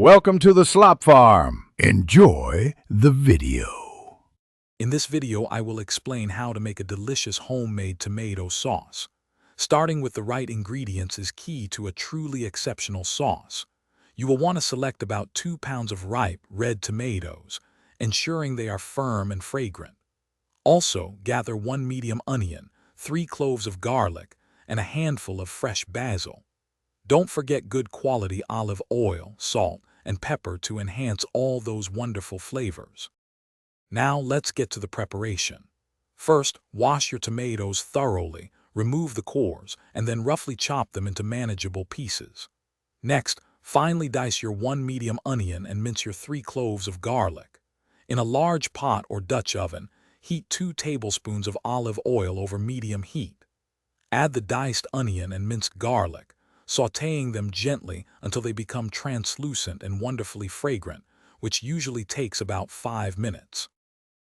Welcome to the Slop Farm. Enjoy the video. In this video, I will explain how to make a delicious homemade tomato sauce. Starting with the right ingredients is key to a truly exceptional sauce. You will want to select about 2 pounds of ripe, red tomatoes, ensuring they are firm and fragrant. Also, gather 1 medium onion, 3 cloves of garlic, and a handful of fresh basil. Don't forget good quality olive oil, salt, and pepper to enhance all those wonderful flavors. Now let's get to the preparation. First, wash your tomatoes thoroughly, remove the cores, and then roughly chop them into manageable pieces. Next, finely dice your 1 medium onion and mince your 3 cloves of garlic. In a large pot or Dutch oven, heat 2 tablespoons of olive oil over medium heat. Add the diced onion and minced garlic, sautéing them gently until they become translucent and wonderfully fragrant, which usually takes about 5 minutes.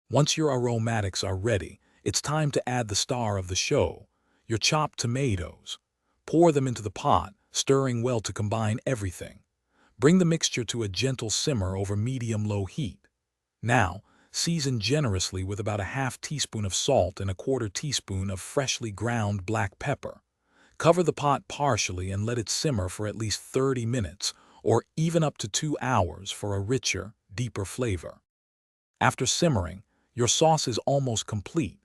Once your aromatics are ready, it's time to add the star of the show, your chopped tomatoes. Pour them into the pot, stirring well to combine everything. Bring the mixture to a gentle simmer over medium-low heat. Now, season generously with about a half teaspoon of salt and a 1/4 teaspoon of freshly ground black pepper. Cover the pot partially and let it simmer for at least 30 minutes, or even up to 2 hours for a richer, deeper flavor. After simmering, your sauce is almost complete.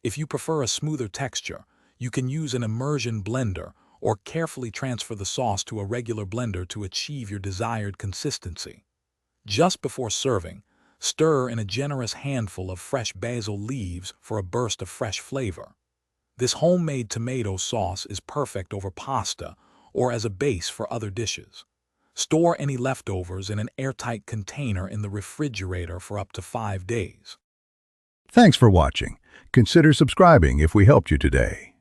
If you prefer a smoother texture, you can use an immersion blender or carefully transfer the sauce to a regular blender to achieve your desired consistency. Just before serving, stir in a generous handful of fresh basil leaves for a burst of fresh flavor. This homemade tomato sauce is perfect over pasta or as a base for other dishes. Store any leftovers in an airtight container in the refrigerator for up to 5 days. Thanks for watching. Consider subscribing if we helped you today.